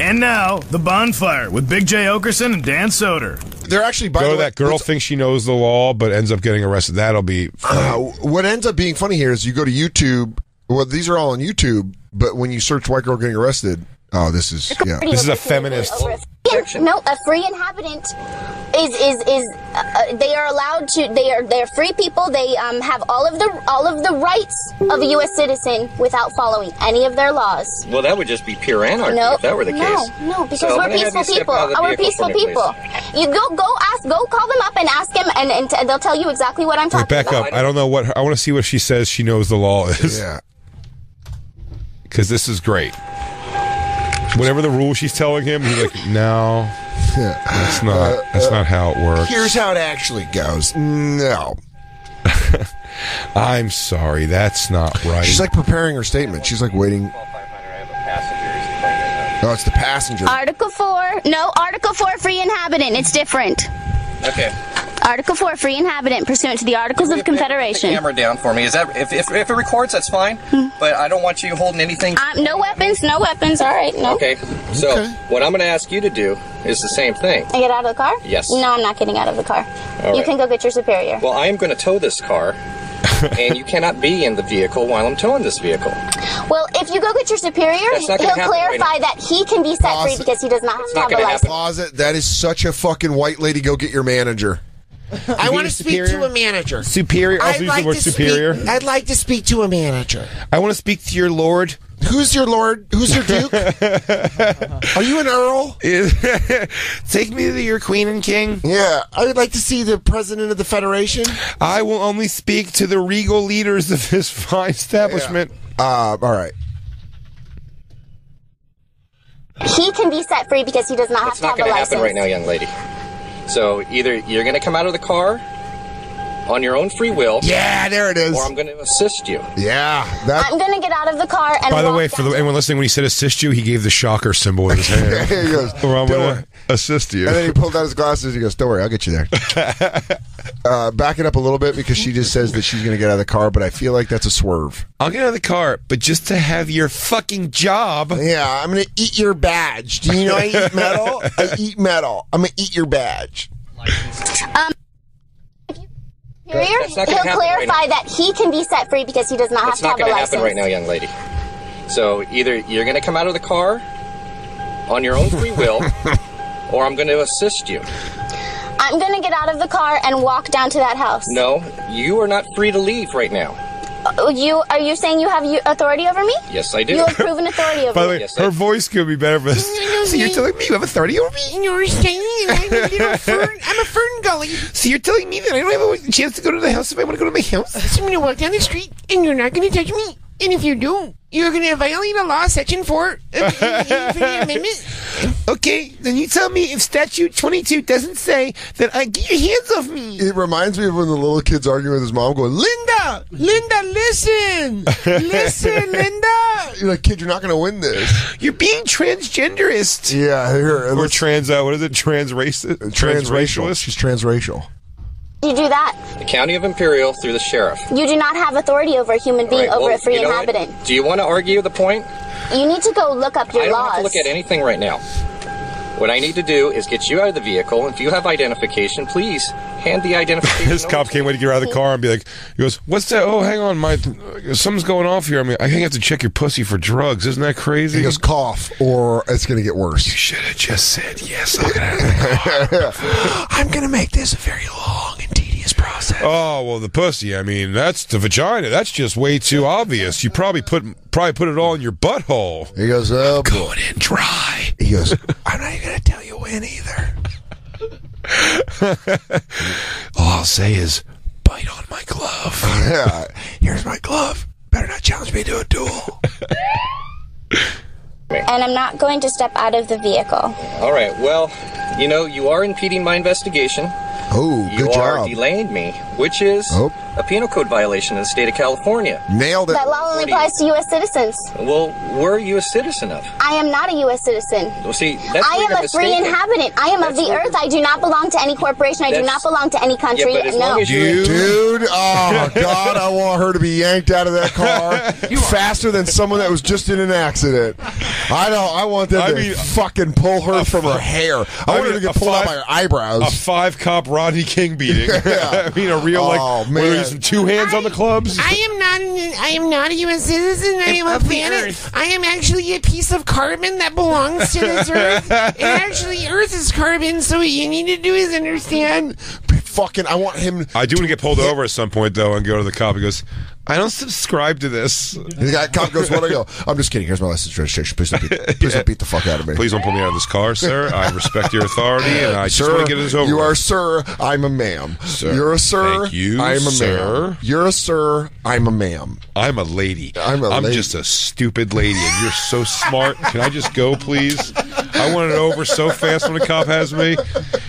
And now, The Bonfire with Big J. Okerson and Dan Soder. They're actually, by the way, that girl thinks she knows the law, but ends up getting arrested. That'll be funny. What ends up being funny here is you go to YouTube. Well, these are all on YouTube, but when you search white girl getting arrested, this is a feminist. No, a free inhabitant is they are allowed to. They're free people. They have all of the rights of a U.S. citizen without following any of their laws. Well, that would just be pure anarchy if that were the case. No, because we're peaceful people. We're peaceful people. You go call them up and ask them, and they'll tell you exactly what I'm talking about. Back up. I don't know what I want to see what she says. She knows the law is. Yeah. Because this is great. Whatever the rule she's telling him, he's like, no, that's not how it works. Here's how it actually goes. No. I'm sorry, that's not right. She's like preparing her statement. She's like waiting. No, it's the passenger. Article 4. No, Article 4, free inhabitant. It's different. Okay. Article 4, free inhabitant, pursuant to the Articles of Confederation. Put the camera down for me. Is that if it records, that's fine. But I don't want you holding anything. No weapons. No weapons. All right. No. Okay. So what I'm going to ask you to do is the same thing. I get out of the car? Yes. No, I'm not getting out of the car. All you can go get your superior. Well, I am going to tow this car. And you cannot be in the vehicle while I'm towing this vehicle. Well, if you go get your superior, he'll clarify that he can be set free because he does not have to have a license. Pause it. That is such a fucking white lady. Go get your manager. I want to speak to a manager. Superior? I'll use the word superior. I'd like to speak to a manager. I want to speak to your lord. Who's your lord? Who's your duke? Are you an earl? Take me to your queen and king. Yeah, I would like to see the president of the federation. I will only speak to the regal leaders of this fine establishment. All right. He can be set free because he does not have to have a license. It's not going to happen right now, young lady. So either you're going to come out of the car on your own free will. Yeah, there it is. Or I'm going to assist you. Yeah. I'm going to get out of the car and By the way, for anyone listening, when he said assist you, he gave the shocker symbol with his hand. He goes, or I'm going to assist you. And then he pulled out his glasses. He goes, don't worry, I'll get you there. Back it up a little bit because she just says that she's going to get out of the car, but I feel like that's a swerve. I'll get out of the car, but just to have your fucking job. Yeah, I'm going to eat your badge. Do you know I eat metal? I eat metal. I'm going to eat your badge. He'll clarify that he can be set free because he does not have to have a license. It's not going to happen right now, young lady. So either you're going to come out of the car on your own free will, or I'm going to assist you. I'm going to get out of the car and walk down to that house. No, you are not free to leave right now. Are you saying you have authority over me? Yes, I do. You have proven authority over me. By the way, her voice could be better for this. So you're telling me you have authority over me? You're saying I'm a little fern. I'm a fern gully. So you're telling me that I don't have a chance to go to the house if I want to go to my house? So I'm going to walk down the street, and you're not going to touch me. And if you do, you're going to violate a law, Section 4 of the Amendment. Okay, then you tell me if Statute 22 doesn't say that I get your hands off me. It reminds me of when the little kid's arguing with his mom going, Linda, listen. Listen, Linda. You're like, kid, you're not going to win this. You're being transgenderist. Yeah. Here, or trans, what is it? Transracial? Transracialist. She's transracial. You do that. The County of Imperial through the sheriff. You do not have authority over a human being over a free inhabitant. Do you want to argue the point? You need to go look up your laws. I don't have to look at anything right now. What I need to do is get you out of the vehicle. If you have identification, please hand the identification. This cop can't wait to get out of the car and be like, he goes, what's that? Oh, hang on, something's going off here. I mean, I think I have to check your pussy for drugs. Isn't that crazy? He goes, cough, or it's going to get worse. You should have just said, yes, I'll get out of the car. I'm going to make this a very long and tedious process. Oh, well, the pussy, I mean, that's the vagina. That's just way too obvious. You probably put it all in your butthole. He goes, oh, going in dry. He goes, I'm not even going to tell you when either. All I'll say is, bite on my glove. Yeah. Here's my glove. Better not challenge me to a duel. And I'm not going to step out of the vehicle. All right. Well, you are impeding my investigation. Oh, good job. You are delaying me which is a penal code violation in the state of California. Nailed it. That law only applies to U.S. citizens. Well, we're a U.S. citizen of. I am not a U.S. citizen. Well, see, that's I am a free inhabitant. I am of the earth. I do not belong to any corporation. I do not belong to any country. Yeah, but as no. long as Dude, oh God, I want her to be yanked out of that car faster than someone that was just in an accident. I know. I want them to fucking pull her from her hair. I want her to get pulled out by her eyebrows. A 5-cop Rodney King beating. Yeah. I mean, a real man. where there's some 2 hands on the clubs. I am not a U.S. citizen. I am a planet. I am actually a piece of carbon that belongs to this earth. And actually, Earth is carbon, so what you need to do is understand. Fucking, I want him. I do want to get pulled over at some point, though, and go to the cop. He goes, I don't subscribe to this. The guy cop goes, what? I go, I'm just kidding. Here's my license registration. Please don't beat the fuck out of me. Please don't pull me out of this car, sir. I respect your authority, and I just want to get this over. You are sir. I'm a ma'am. Sir. You're a sir. Thank you, I'm a sir. ma'am. You're a sir. I'm a ma'am. I'm a lady. I'm lady. Just a stupid lady, and you're so smart. Can I just go, please? I want it over so fast when a cop has me.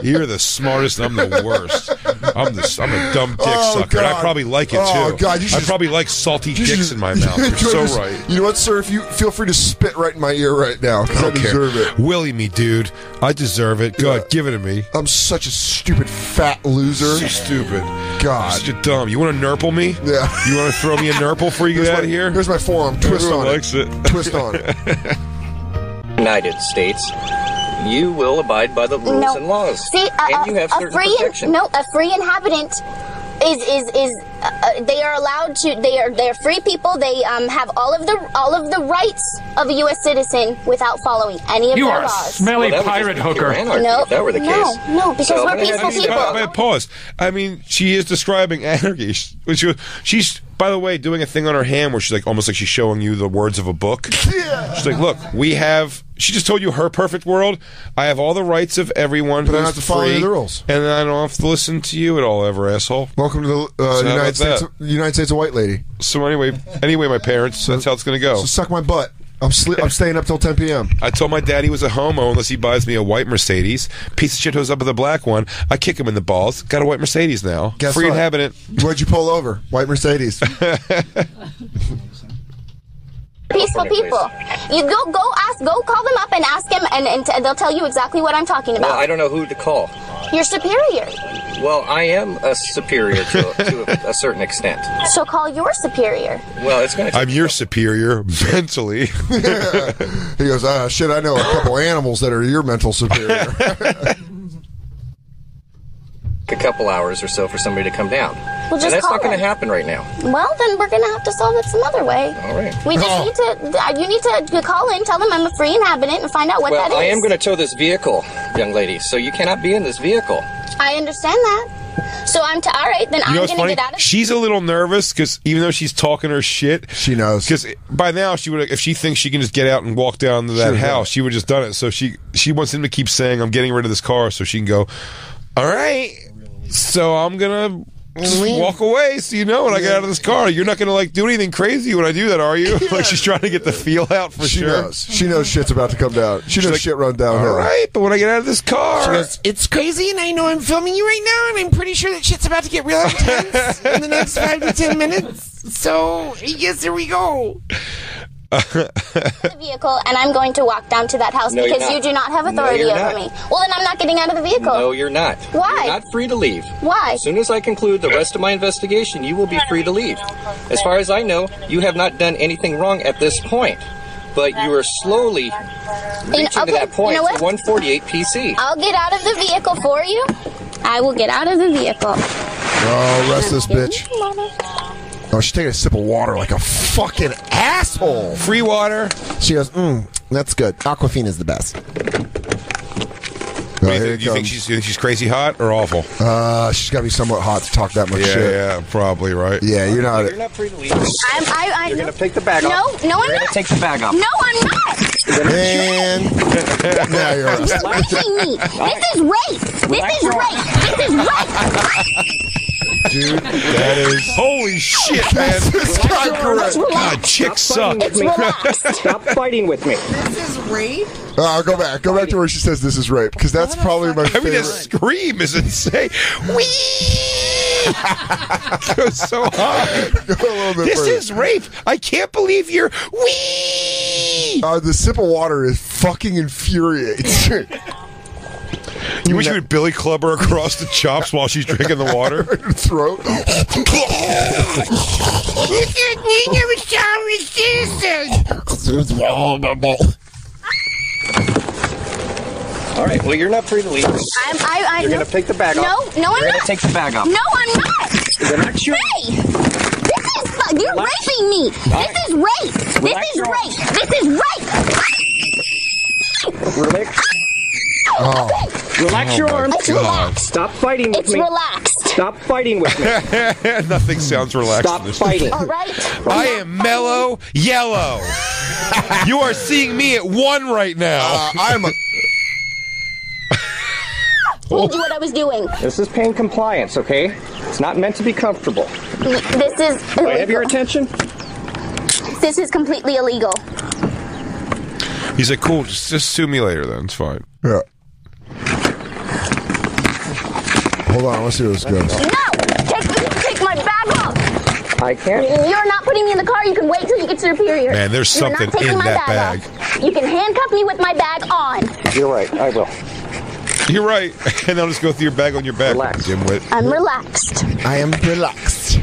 You're the smartest, and I'm the worst. I'm a dumb dick sucker. And I probably like it, too. Oh, God, I probably like salty dicks in my mouth. You're so right. You know what, sir? If you feel free to spit right in my ear right now, because I deserve it. Willie me, dude. I deserve it. Go ahead, give it to me. I'm such a stupid fat loser. So stupid. God. Such a dumb. You want to nurple me? Yeah. You want to throw me a nurple before you get out of here? Here's my forearm. Twist Everyone on likes it. Twist on it. United States, you will abide by the rules and laws. See, and you have certain protection. a free inhabitant is they are allowed to. They're free people. They have all of the rights of a U.S. citizen without following any of their laws. You are a smelly pirate hooker. No, if that were the case. No, because we're peaceful people. Pause. I mean, she is describing anarchy. She's, by the way, doing a thing on her hand where she's like, almost like she's showing you the words of a book. Yeah. She's like, look, we have. She just told you her perfect world. I have all the rights of everyone, but I don't have to follow any of the rules, and I don't have to listen to you at all, ever, asshole. Welcome to the United States of White Lady. So anyway, my parents. That's how it's going to go. So suck my butt. I'm staying up till 10 p.m. I told my dad he was a homo unless he buys me a white Mercedes. Piece of shit goes up with a black one. I kick him in the balls. Got a white Mercedes now. Guess Free what? inhabitant. Where'd you pull over? White Mercedes. Peaceful people. You go call them up and ask them, and they'll tell you exactly what I'm talking about. Well, I don't know who to call. Your superior. Well, I am a superior to a certain extent. So call your superior. Well, it's going to. I'm your superior mentally. He goes, shit, I know a couple animals that are your mental superior. A couple hours or so for somebody to come down. Well, just and that's call not going to them. happen right now. Well, then we're going to have to solve it some other way. All right. We just need to. You need to call in, tell them I'm a free inhabitant, and find out what that is. Well, I am going to tow this vehicle, young lady. So you cannot be in this vehicle. I understand that. So all right, then I'm going to get out of. She's a little nervous because even though she's talking her shit, she knows. Because by now she would, if she thinks she can just get out and walk down to that house, she would just done it. So she wants him to keep saying, "I'm getting rid of this car," so she can go. All right. So I'm gonna just walk away, so you know when I get out of this car. You're not gonna do anything crazy when I do that, are you? Yeah. Like she's trying to get the feel out for she sure. Knows. She knows shit's about to come down. She knows shit run downhill. All right, but when I get out of this car, she goes, it's crazy, and I know I'm filming you right now, and I'm pretty sure that shit's about to get real intense in the next 5 to 10 minutes. So yes, here we go. The vehicle, and I'm going to walk down to that house because you do not have authority over me. Well, then I'm not getting out of the vehicle. No, you're not. Why? You're not free to leave. Why? As soon as I conclude the rest of my investigation, you will be free to leave. As far as I know, you have not done anything wrong at this point. But you are slowly reaching to that point. 148 PC. I'll get out of the vehicle for you. I will get out of the vehicle. Oh, rest this bitch. Oh, she's taking a sip of water like a fucking asshole. Free water. She goes, that's good. Aquafina is the best. Do you think she's crazy hot or awful? She's got to be somewhat hot to talk that much shit. Yeah, probably, right? Yeah, you're not. You're not free to leave. You're going to take the bag off. No, I'm not. You're going to take the bag off. No, I'm not. And now you're You're raping me. This is rape. This is rape. This is rape. Dude, that is... Holy shit, man. This guy correct. God, chicks suck. Stop fighting with me. This is rape? Go back to where she says this is rape, because that's probably my favorite. I mean, that scream is insane. Whee! Go so high. Go a little bit This further. is rape. I can't believe you're wee. The sip of water is fucking infuriates. You wish you would Billy Club her across the chops while she's drinking the water? Throat. All right, well, you're not free to leave. You're going to take the bag off. No, I'm You're going not. to take the bag off. No, I'm not. Relax your... Hey! You're raping me. This is rape. This is rape. This is rape. Relax. Relax your arms. It's relaxed. Stop fighting with It's me. relaxed. Stop fighting with me. Nothing sounds relaxed. Stop in this. fighting. All right? I am mellow yellow. You are seeing me at 1 right now. I'm a... Told you what I was doing. This is pain compliance, okay? It's not meant to be comfortable. This is Do I have your illegal. attention? This is completely illegal. He's like, cool, just sue me later then. It's fine. Yeah. Hold on, let's see where this goes. No! Take my bag off! I can't. You're not putting me in the car. You can wait till you get to Superior. Man, there's You're something not taking in my that bag. off. You can handcuff me with my bag on. You're right. I will. You're right. And I'll just go through your bag on your back, Relax. dimwit. I'm relaxed. I am relaxed.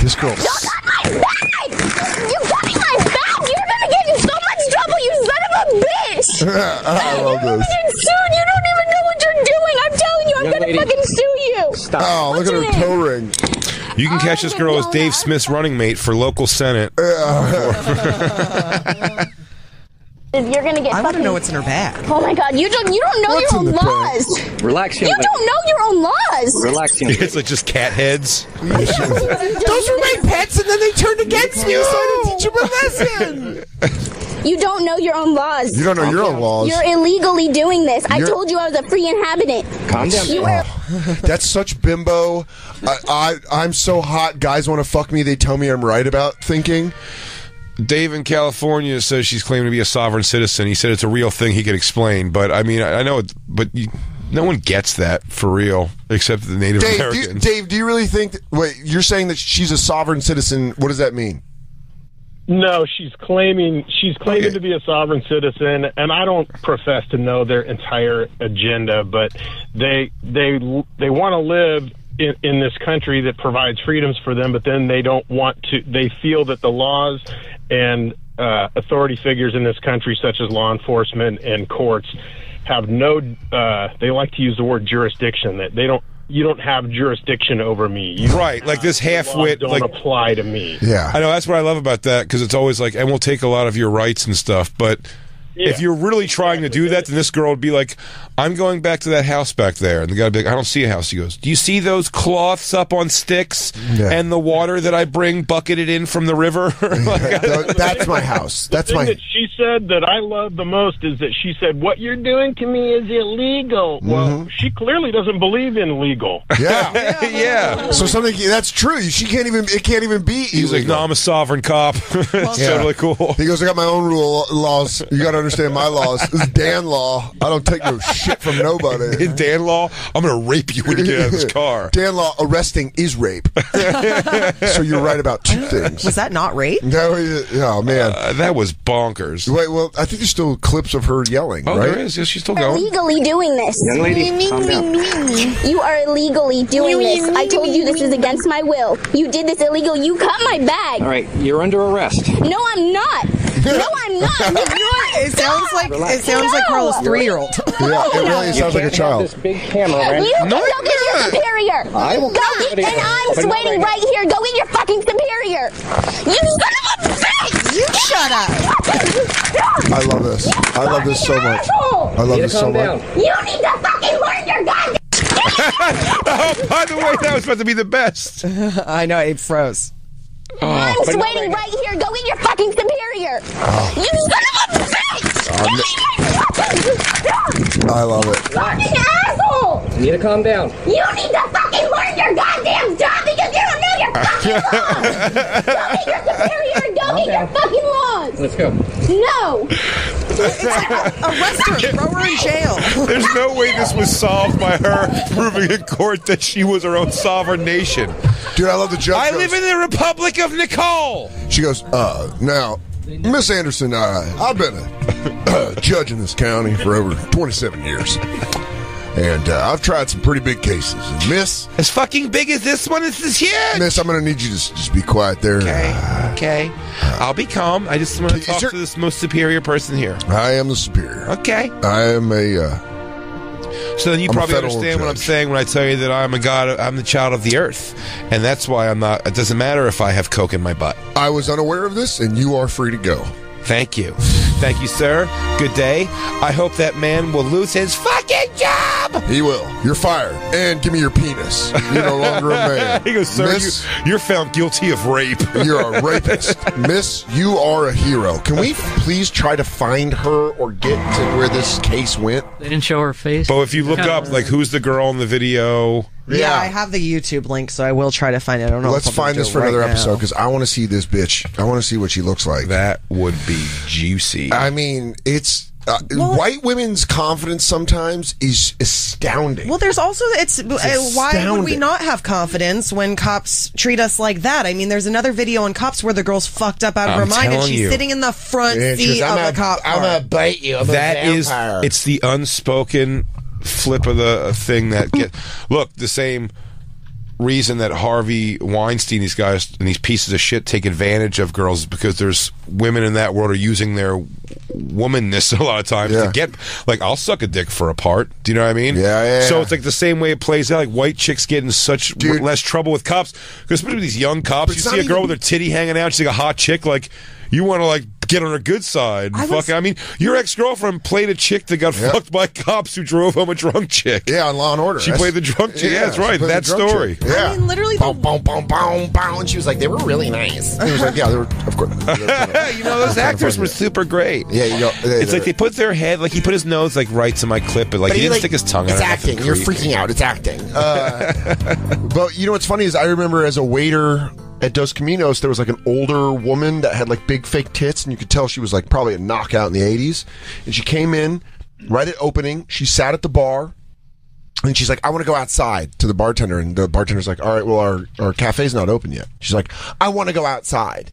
This girl... You got my bag! You got my bag! You're gonna get in so much trouble, you son of a bitch! I love You're this. gonna get sued! You don't even know what you're doing! I'm telling you, I'm Young gonna lady. fucking sue you! Stop. Oh, look at her toe ring. You can catch this girl as Dave Smith's running mate for local senate. You're gonna get I want fucking... to know what's in her bag. Oh my god, you don't know What's your in own the laws! Relax, young You lady. don't know your own laws! Relax, young lady. It's like just cat heads. Those were my pets, and then they turned against me, so I had to teach them a lesson. You don't know your own laws. You don't know your own laws. You're illegally doing this. I You're- told you I was a free inhabitant. Calm down. You were... That's such bimbo. I'm so hot. Guys want to fuck me. They tell me I'm right about thinking. Dave in California says she's claiming to be a sovereign citizen. He said it's a real thing he could explain, but I mean, I know it, but no one gets that for real except the Native Americans. Dave, do you really think... wait, you're saying that she's a sovereign citizen. What does that mean? No, she's claiming to be a sovereign citizen, and I don't profess to know their entire agenda, but they want to live in this country that provides freedoms for them, but then they don't want to. They feel that the laws and authority figures in this country, such as law enforcement and courts, have no. They like to use the word jurisdiction. That they don't. You don't have jurisdiction over me. Right, like this half-wit don't like apply to me. Yeah, I know, that's what I love about that, because it's always like, and we'll take a lot of your rights and stuff, but if you're really trying to do that, then this girl would be like, I'm going back to that house back there. And the guy would be like, I don't see a house. He goes, do you see those cloths up on sticks and the water that I bring bucketed in from the river? That's my house. That's the thing my... that she said that I love the most is that she said, what you're doing to me is illegal. Well, she clearly doesn't believe in legal. Yeah. Yeah. So something... that's true. She can't even... it can't even be He's like, illegal. no, I'm a sovereign cop. It's totally cool. He goes, I got my own laws. You got to understand my laws. This is Dan law. I don't take no shit from nobody. In Dan law, I'm going to rape you when you get out of this car. Dan law, arresting is rape. So you're right about two things. Was that not rape? No, oh, man. That was bonkers. Wait, well, I think there's still clips of her yelling, Oh, right? there is. Yes, she's still You're going. illegally doing this. Young lady, calm down. You are illegally doing this. I told you this is against my will. You did this illegal. You cut my bag. All right, you're under arrest. No, I'm not. No, I'm not. It sounds like Carl's 3-year-old. Yeah, it really sounds like a Have child. this big camera around. You can go get your superior. I will Go get get, somebody and I'm but not waiting right right here. Go get your fucking superior. You son of a bitch! You shut up. I love this. I love this so much. Asshole. I love You this so calm much. down. You need to fucking learn your goddamn. Oh, by the way, that was about to be the best. I know, it froze. I'm but not waiting right right here. Go get your fucking superior. You son of a bitch! I love it. Fucking asshole! You need to calm down. You need to fucking learn your goddamn job because you don't know your fucking laws! Go get your superior and go get your fucking laws! Let's go. No! Arrest her, throw her in jail. There's no way this was solved by her proving in court that she was her own sovereign nation. Dude, I love the judge. I live in the Republic of Nicole. She goes, now, Miss Anderson, I've been a judge in this county for over 27 years. And I've tried some pretty big cases. And Miss... As fucking big as this one, this is huge! Miss, I'm going to need you to just be quiet there. Okay. I'll be calm. I just want to talk to this most superior person here. I am the superior. Okay. I am So then you probably understand what I'm saying when I tell you that I'm a god. I'm the child of the earth. And that's why I'm not... It doesn't matter if I have coke in my butt. I was unaware of this, and you are free to go. Thank you. Thank you, sir. Good day. I hope that man will lose his fucking job! He will. You're fired. And give me your penis. You're no longer a man. He goes, sir, Miss, you're found guilty of rape. You're a rapist. Miss, you are a hero. Can we please try to find her or get to where this case went? They didn't show her face. But if you look up, like, who's the girl in the video... Yeah, I have the YouTube link, so I will try to find it. I don't know. Let's find this for another episode, because I want to see this bitch. I want to see what she looks like. That would be juicy. I mean, it's... white women's confidence sometimes is astounding. Well, there's also why would we not have confidence when cops treat us like that? I mean, there's another video on cops where the girl's fucked up out of her mind and she's sitting in the front seat of a cop car. I'm gonna bite you. It's the unspoken flip of the thing that look, the same reason that Harvey Weinstein, these guys and these pieces of shit take advantage of girls, because there's women in that world are using their womanness a lot of times to get, like, I'll suck a dick for a part. Do you know what I mean? Yeah. So it's like the same way it plays out. Like, white chicks get in such less trouble with cops, because especially these young cops, you see a girl with her titty hanging out, she's like a hot chick, like, you want to, like, get on her good side. I mean, your ex-girlfriend played a chick that got fucked by cops who drove home a drunk chick. Yeah, on Law and Order. She played the drunk chick. Yeah, that's right. That story. Yeah. I mean, literally, boom, boom, boom, boom, boom. And she was like, they were really nice. And he was like, yeah, they were, of course. You know, those actors were super great. Yeah, you go. It's like they put their head, like he put his nose like right to my clip, but like he didn't stick his tongue out. It's acting. You're freaking out. It's acting. But you know what's funny is I remember as a waiter at Dos Caminos, there was like an older woman that had like big fake tits, and you could tell she was like probably a knockout in the 80s. And she came in right at opening. She sat at the bar, and she's like, I want to go outside, to the bartender. And the bartender's like, all right, well, our cafe's not open yet. She's like, I want to go outside.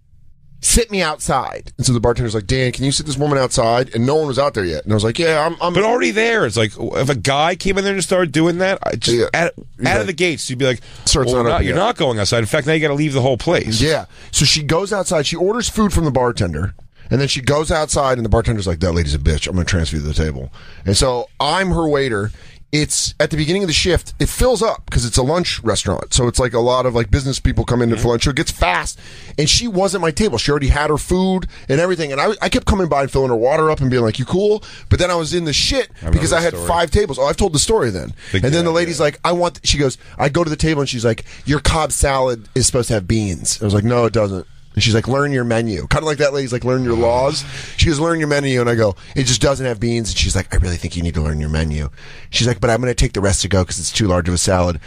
Sit me outside. And so the bartender's like, Dan, can you sit this woman outside? And no one was out there yet. And I was like, yeah, I'm but already there. It's like, if a guy came in there and started doing that, out of the gates, you'd be like, sir, it's not you're not going outside. In fact, now you got to leave the whole place. Yeah. So she goes outside. She orders food from the bartender. And then she goes outside, and the bartender's like, that lady's a bitch. I'm going to transfer you to the table. And so I'm her waiter. It's at the beginning of the shift, it fills up because it's a lunch restaurant. So it's like a lot of like business people come in for lunch. So it gets fast. And she wasn't my table. She already had her food and everything. And I kept coming by and filling her water up and being like, you cool? But then I was in the shit because I had 5 tables. Oh, I've told the story then. And then the lady's like, she goes, I go to the table and she's like, your Cobb salad is supposed to have beans. I was like, no, it doesn't. And she's like, learn your menu. Kind of like that lady's like, learn your laws. She goes, learn your menu. And I go, it just doesn't have beans. And she's like, I really think you need to learn your menu. She's like, but I'm going to take the rest to go because it's too large of a salad.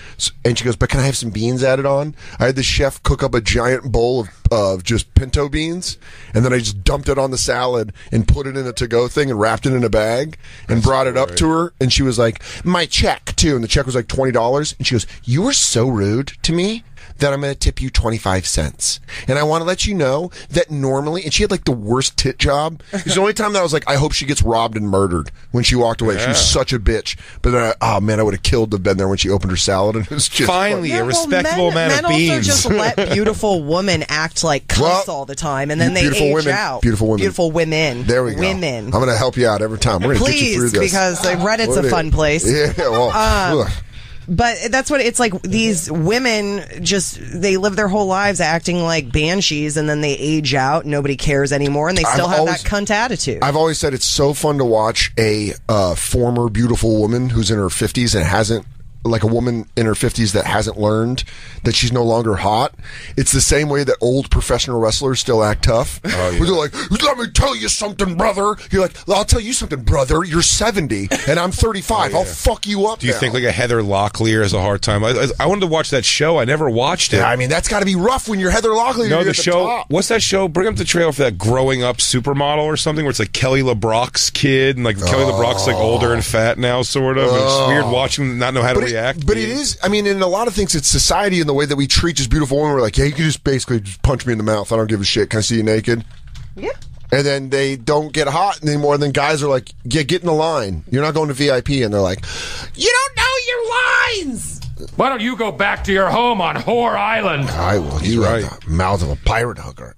And she goes, but can I have some beans added on? I had the chef cook up a giant bowl of just pinto beans. And then I just dumped it on the salad and put it in a to-go thing and wrapped it in a bag and brought it up to her. And she was like, my check, too. And the check was like $20. And she goes, you were so rude to me that I'm going to tip you 25 cents. And I want to let you know that normally, and she had like the worst tit job. It was the only time that I was like, I hope she gets robbed and murdered when she walked away. Yeah. She was such a bitch. But then, I would have killed to been there when she opened her salad. And it was just finally a respectable amount of beans. Men also just let beautiful women act like cunts all the time, and then they age out. Beautiful women. Beautiful women. There we go. Women. I'm going to help you out every time. We're going to get you through this. Because Reddit's a fun place. Yeah, well, but that's what it's like. These women they live their whole lives acting like banshees, and then they age out. Nobody cares anymore, and they still have that cunt attitude. I've always said it's so fun to watch a former beautiful woman who's in her 50s and hasn't like a woman in her 50s that hasn't learned that she's no longer hot. It's the same way that old professional wrestlers still act tough. Oh, yeah. Where they're like, let me tell you something, brother. You're like, I'll tell you something, brother. You're 70 and I'm 35. I'll fuck you up. Do you think like a Heather Locklear has a hard time? I wanted to watch that show. I never watched it. Yeah, I mean, that's got to be rough when you're Heather Locklear. No, the show. Top. What's that show? Bring up the trailer for that Growing Up Supermodel or something where it's like Kelly LeBrock's kid and like Kelly LeBrock's like older and fat now, sort of. It's weird watching them not know how to react. But it is, I mean, in a lot of things, it's society and the way that we treat just beautiful women. We're like, yeah, you can just basically just punch me in the mouth. I don't give a shit. Can I see you naked? Yeah. And then they don't get hot anymore. And then guys are like, yeah, get in the line. You're not going to VIP. And they're like, you don't know your lines. Why don't you go back to your home on Whore Island? I will. You have the mouth of a pirate hooker.